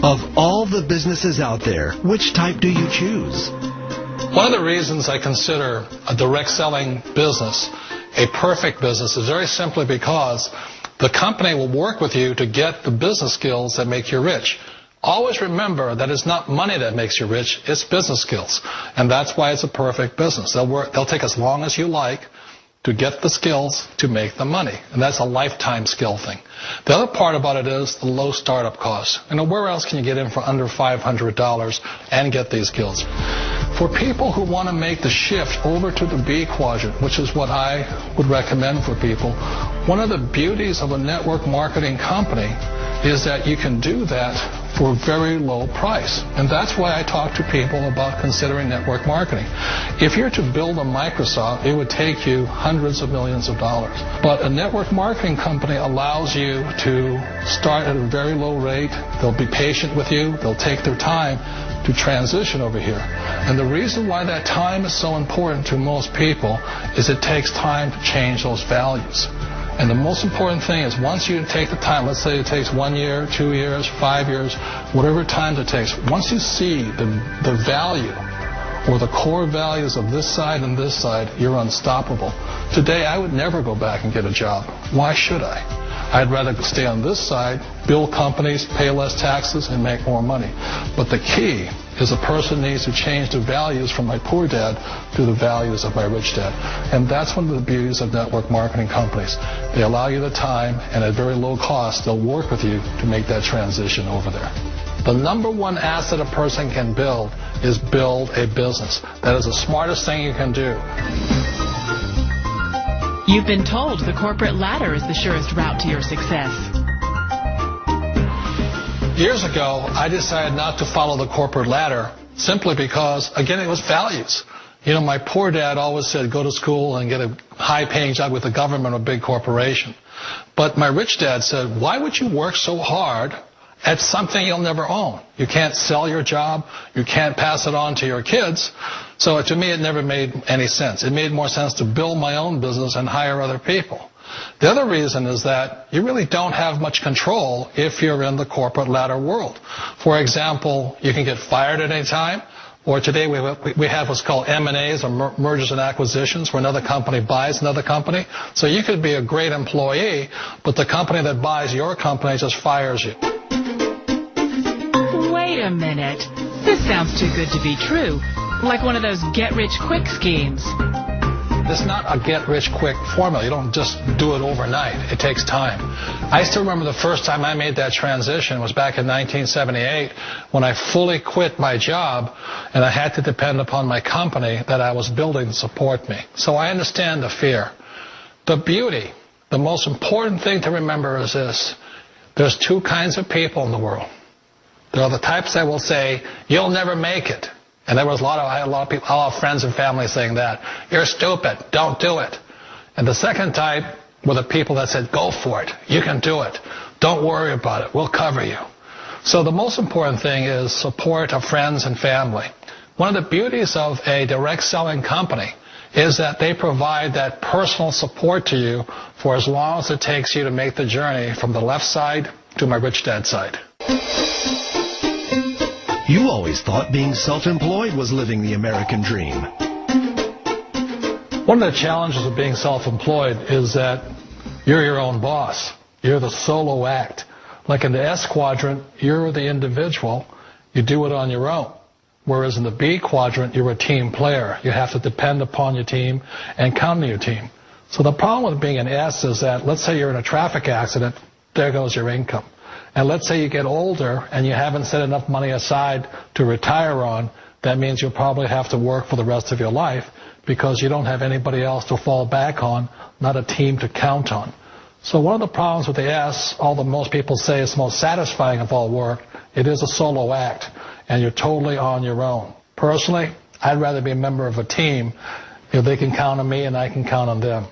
Of all the businesses out there, which type do you choose? One of the reasons I consider a direct selling business a perfect business is very simply because the company will work with you to get the business skills that make you rich. Always remember that it's not money that makes you rich, it's business skills. And that's why it's a perfect business. They'll take as long as you like to get the skills to make the money. And that's a lifetime skill thing. The other part about it is the low startup cost. Where else can you get in for under $500 and get these skills? For people who want to make the shift over to the B quadrant, which is what I would recommend for people, one of the beauties of a network marketing company is that you can do that for a very low price. And that's why I talk to people about considering network marketing. If you're to build a Microsoft, it would take you hundreds of millions of dollars. But a network marketing company allows you to start at a very low rate. They'll be patient with you. They'll take their time to transition over here. And the reason why that time is so important to most people is it takes time to change those values. And the most important thing is once you take the time, let's say it takes 1 year, 2 years, 5 years, whatever time it takes, once you see the value or the core values of this side and this side, you're unstoppable. Today, I would never go back and get a job. Why should I? I'd rather stay on this side, build companies, pay less taxes, and make more money. But the key is a person needs to change the values from my poor dad to the values of my rich dad. And that's one of the beauties of network marketing companies. They allow you the time, and at very low cost, they'll work with you to make that transition over there. The number one asset a person can build is build a business. That is the smartest thing you can do. You've been told the corporate ladder is the surest route to your success. Years ago, I decided not to follow the corporate ladder simply because, again, it was values. My poor dad always said, go to school and get a high-paying job with the government or a big corporation. But my rich dad said, why would you work so hard at something you'll never own? You can't sell your job. You can't pass it on to your kids. So to me, it never made any sense. It made more sense to build my own business and hire other people. The other reason is that you really don't have much control if you're in the corporate ladder world. For example, you can get fired at any time, or today we have what's called M&As, or mergers and acquisitions, where another company buys another company. So you could be a great employee, but the company that buys your company just fires you. Wait a minute. This sounds too good to be true. Like one of those get-rich-quick schemes. It's not a get-rich-quick formula. You don't just do it overnight. It takes time. I still remember the first time I made that transition was back in 1978 when I fully quit my job and I had to depend upon my company that I was building to support me. So I understand the fear. The beauty, the most important thing to remember is this. There's two kinds of people in the world. There are the types that will say, you'll never make it. And there was I had a lot of people, a lot of friends and family saying that. You're stupid. Don't do it. And the second type were the people that said, go for it. You can do it. Don't worry about it. We'll cover you. So the most important thing is support of friends and family. One of the beauties of a direct selling company is that they provide that personal support to you for as long as it takes you to make the journey from the left side to my rich dad side. You always thought being self-employed was living the American dream. One of the challenges of being self-employed is that you're your own boss. You're the solo act. Like in the S quadrant, you're the individual. You do it on your own. Whereas in the B quadrant, you're a team player. You have to depend upon your team and count on your team. So the problem with being an S is that, let's say you're in a traffic accident, there goes your income. And let's say you get older and you haven't set enough money aside to retire on, that means you'll probably have to work for the rest of your life because you don't have anybody else to fall back on, not a team to count on. So one of the problems with the S, although most people say it's the most satisfying of all work, it is a solo act, and you're totally on your own. Personally, I'd rather be a member of a team if they can count on me and I can count on them.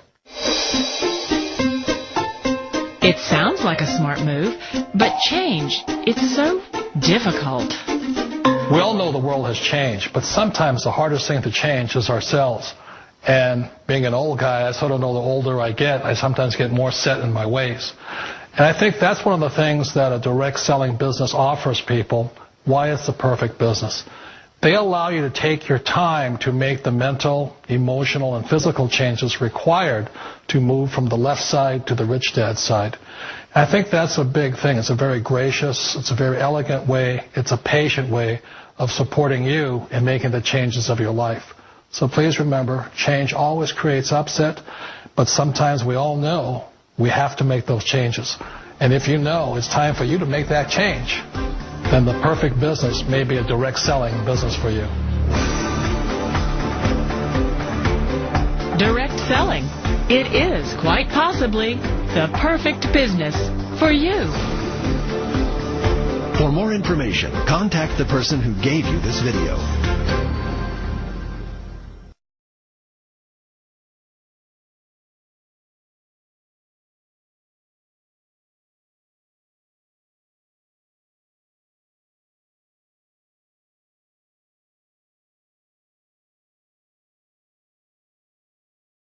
It sounds like a smart move, but change, it's so difficult. We all know the world has changed, but sometimes the hardest thing to change is ourselves. And being an old guy, I sort of know the older I get, I sometimes get more set in my ways. And I think that's one of the things that a direct selling business offers people, why it's the perfect business. They allow you to take your time to make the mental, emotional, and physical changes required to move from the left side to the rich dad side. And I think that's a big thing. It's a very gracious, it's a very elegant way, it's a patient way of supporting you in making the changes of your life. So please remember, change always creates upset, but sometimes we all know we have to make those changes. And if you know it's time for you to make that change, then the perfect business may be a direct selling business for you. Direct selling. It is quite possibly the perfect business for you. For more information, contact the person who gave you this video.